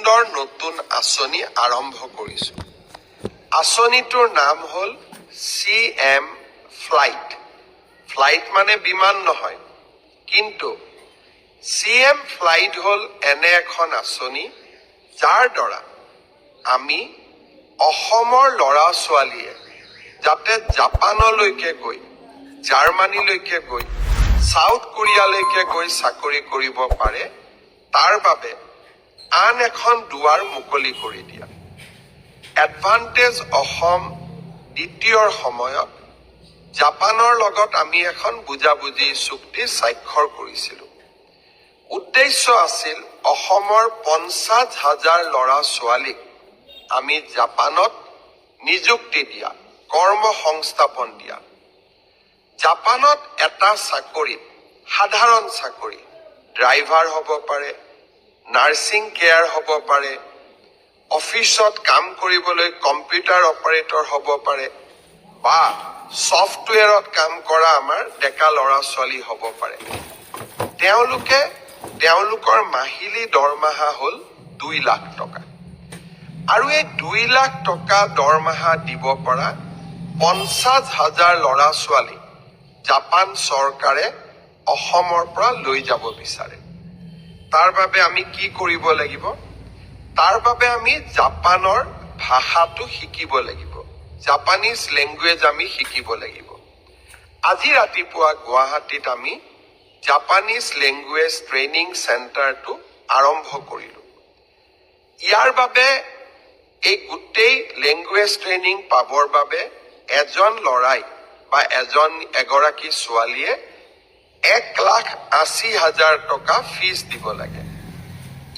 সুন্দৰ নতুন আঁচনি আৰম্ভ কৰিছোঁ। আঁচনিটোৰ নাম হ'ল CM ফ্লাইট। ফ্লাইট মানে বিমান নহয়, কিন্তু CM ফ্লাইট হ'ল এনে এখন আঁচনি যাৰ দ্বাৰা আমি অসমৰ ল'ৰা ছোৱালীয়ে যাতে জাপানলৈকে গৈ, জাৰ্মানীলৈকে গৈ, সাউথ কোৰিয়ালৈকে গৈ চাকৰি কৰিব পাৰে, তাৰ বাবে আন এখন দুৱাৰ মুকলি কৰি দিয়া। এডভান্টেজ অসম দ্বিতীয়ৰ সময়ত জাপানৰ লগত আমি এখন বুজাবুজি চুক্তি স্বাক্ষৰ কৰিছিলোঁ। উদ্দেশ্য আছিল অসমৰ 50,000 ল'ৰা ছোৱালীক আমি জাপানত নিযুক্তি দিয়া, কৰ্ম সংস্থাপন দিয়া। জাপানত এটা চাকৰিত, সাধাৰণ চাকৰি, ড্ৰাইভাৰ হ'ব পাৰে, নাৰ্ছিং কেয়াৰ হ'ব পাৰে, অফিচত কাম কৰিবলৈ কম্পিউটাৰ অপাৰেটৰ হ'ব পাৰে, বা ছফ্টৱেৰত কাম কৰা আমাৰ ডেকা ল'ৰা ছোৱালী হ'ব পাৰে। তেওঁলোকৰ মাহিলী দৰমহা হ'ল 2 লাখ টকা। আৰু এই 2 লাখ টকা দৰমহা দিব পৰা 50,000 ল'ৰা ছোৱালী জাপান চৰকাৰে অসমৰ পৰা লৈ যাব বিচাৰে। তাৰ বাবে আমি কি কৰিব লাগিব? তাৰ বাবে আমি জাপানৰ ভাষাটো শিকিব লাগিব, জাপানিজ লেংগুৱেজ আমি শিকিব লাগিব। আজি ৰাতিপুৱা গুৱাহাটীত আমি জাপানিজ লেংগুৱেজ ট্ৰেইনিং চেণ্টাৰটো আৰম্ভ কৰিলোঁ। ইয়াৰ বাবে এই গোটেই লেংগুৱেজ ট্ৰেইনিং পাবৰ বাবে এজন ল'ৰাই বা এগৰাকী ছোৱালীয়ে 1,80,000 টকা ফিজ দিব লাগে।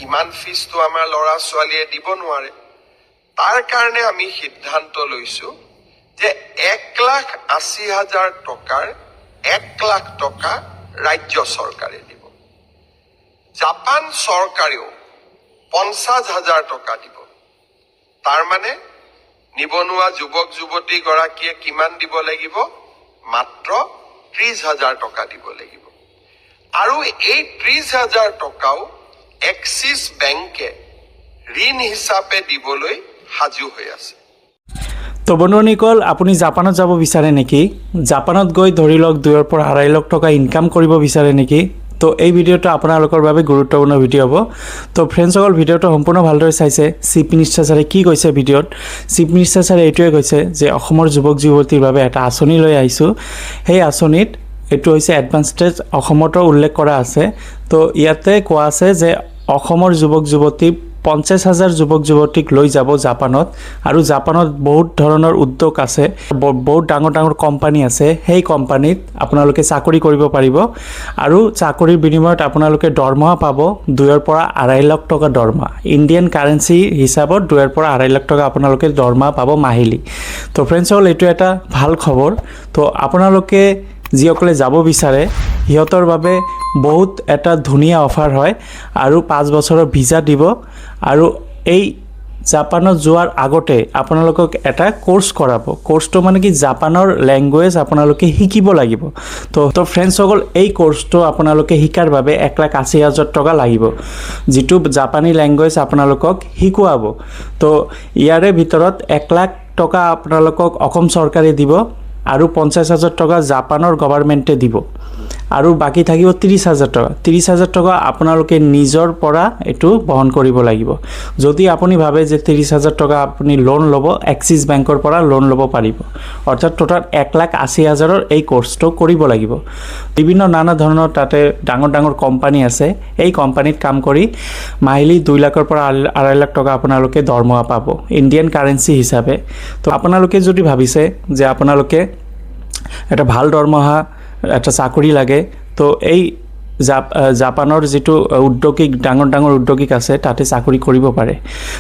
ইমান ফিজটো আমাৰ ল'ৰা ছোৱালীয়ে দিব নোৱাৰে। তাৰ কাৰণে আমি সিদ্ধান্ত লৈছোঁ যে 1,80,000 টকাৰ 1 লাখ টকা ৰাজ্য চৰকাৰে দিব। জাপান চৰকাৰেও 50,000 টকা দিব। তাৰ মানে নিবনুৱা যুৱক যুৱতীগৰাকীয়ে কিমান দিব লাগিব? মাত্ৰ 30,000 টকা দিব লাগিব। আৰু এই 30,000 টকাও এক্সিছ বেংকে ঋণ হিচাপে দিবলৈ সাজু হৈ আছে। তো বন্ধুসকল, আপুনি জাপানত যাব বিচাৰে নেকি? জাপানত গৈ ধৰি লওক 2 পৰা 2.5 লাখ টকা ইনকাম কৰিব বিচাৰে নেকি? তো এই ভিডিঅ'টো আপোনালোকৰ বাবে গুৰুত্বপূৰ্ণ ভিডিঅ' হ'ব। তো ফ্ৰেণ্ডসকল, ভিডিঅ'টো সম্পূৰ্ণ ভালদৰে চাইছে। চিফ মিনিষ্টাৰ ছাৰে কি কৈছে ভিডিঅ'ত? চিফ মিনিষ্টাৰ ছাৰে এইটোৱে কৈছে যে অসমৰ যুৱক যুৱতীৰ বাবে এটা আঁচনি লৈ আহিছোঁ। সেই আঁচনিত এইটো হৈছে এডভান্টেজ অসমতো উল্লেখ কৰা আছে। তো ইয়াতে কোৱা আছে যে অসমৰ যুৱক যুৱতী 50,000 যুৱক যুৱতীক লৈ যাব জাপানত। আৰু জাপানত বহুত ধৰণৰ উদ্যোগ আছে, বহুত ডাঙৰ ডাঙৰ কোম্পানী আছে। সেই কোম্পানীত আপোনালোকে চাকৰি কৰিব পাৰিব আৰু চাকৰিৰ বিনিময়ত আপোনালোকে দৰমহা পাব 2 পৰা 2.5 লাখ টকা দৰমহা। ইণ্ডিয়ান কাৰেঞ্চি হিচাপত 2 পৰা 2.5 লাখ টকা আপোনালোকে দৰমহা পাব মাহিলী। তো ফ্ৰেণ্ডসকল, এইটো এটা ভাল খবৰ। তো আপোনালোকে যিসকলে যাব বিচাৰে সিহঁতৰ বাবে বহুত এটা ধুনীয়া অফাৰ হয় আৰু 5 বছৰৰ ভিজা দিব। আৰু এই জাপানত যোৱাৰ আগতে আপোনালোকক এটা কোৰ্স কৰাব। কোৰ্সটো মানে কি, জাপানৰ লেংগুৱেজ আপোনালোকে শিকিব লাগিব। তো ফ্ৰেণ্ডসকল, এই কোৰ্সটো আপোনালোকে শিকাৰ বাবে 1,80,000 টকা লাগিব, যিটো জাপানী লেংগুৱেজ আপোনালোকক শিকোৱাব। তো ইয়াৰে ভিতৰত 1 লাখ টকা আপোনালোকক অসম চৰকাৰে দিব আৰু 50,000 টকা জাপানৰ গভৰ্ণমেণ্টে দিব। আৰু বাকী থাকিব 30,000 টকা। 30,000 টকা আপোনালোকে নিজৰ পৰা এইটো বহন কৰিব লাগিব। যদি আপুনি ভাবে যে 30,000 টকা আপুনি লোন ল'ব, এক্সিছ বেংকৰ পৰা লোন ল'ব পাৰিব। অৰ্থাৎ টোটাল 1,80,000ৰ এই কোৰ্সটো কৰিব লাগিব। বিভিন্ন নানা ধৰণৰ তাতে ডাঙৰ ডাঙৰ কোম্পানী আছে। এই কোম্পানীত কাম কৰি মাহিলী 2 লাখৰ পৰা 2.5 লাখ টকা আপোনালোকে দৰমহা পাব ইণ্ডিয়ান কাৰেঞ্চি হিচাপে। তো আপোনালোকে যদি ভাবিছে যে আপোনালোকে এটা ভাল দৰমহা এটা চাকৰি লাগে, তো এই জাপানৰ যিটো উদ্যোগিক ডাঙৰ ডাঙৰ উদ্যোগিক আছে তাতে চাকৰি কৰিব পাৰে।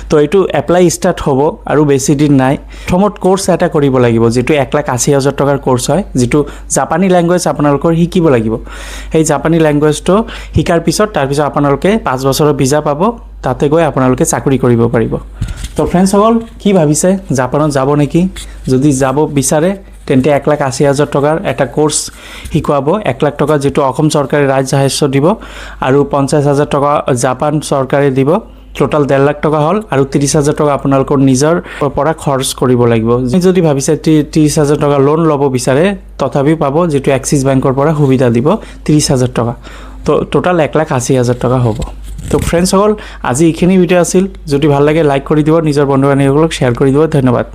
তো এইটো এপ্লাই ষ্টাৰ্ট হ'ব আৰু বেছি দিন নাই। প্ৰথমত কোৰ্স এটা কৰিব লাগিব, যিটো 1,80,000 টকাৰ কোৰ্স হয়, যিটো জাপানী লেংগুৱেজ আপোনালোকৰ শিকিব লাগিব। সেই জাপানী লেংগুৱেজটো শিকাৰ পিছত তাৰপিছত আপোনালোকে 5 বছৰৰ ভিজা পাব, তাতে গৈ আপোনালোকে চাকৰি কৰিব পাৰিব। তো ফ্ৰেণ্ডসকল, কি ভাবিছে জাপানত যাব নেকি? যদি যাব বিচাৰে তেন্তে 1,80,000 টকাৰ এটা কোৰ্স শিকোৱাব। 1 লাখ টকা যিটো অসম চৰকাৰে ৰাজসাহায্য দিব আৰু 50,000 টকা জাপান চৰকাৰে দিব। টোটাল 1.5 লাখ টকা হ'ল আৰু 30,000 টকা আপোনালোকৰ নিজৰ পৰা খৰচ কৰিব লাগিব যদি ভাবিছে 30,000 টকা লোন ল'ব বিচাৰে তথাপি পাব যেটো এক্সিস বেংকৰ পৰা সুবিধা দিব 30,000 টকা তো টোটাল 1,80,000 টকা হ'ব তো ফ্ৰেন্ডসকল আজি এইখিনি ভিডিও আছিল যদি ভাল লাগে লাইক কৰি দিব নিজৰ বন্ধু বান্ধৱীসকলক শ্বেয়াৰ কৰি দিব ধন্যবাদ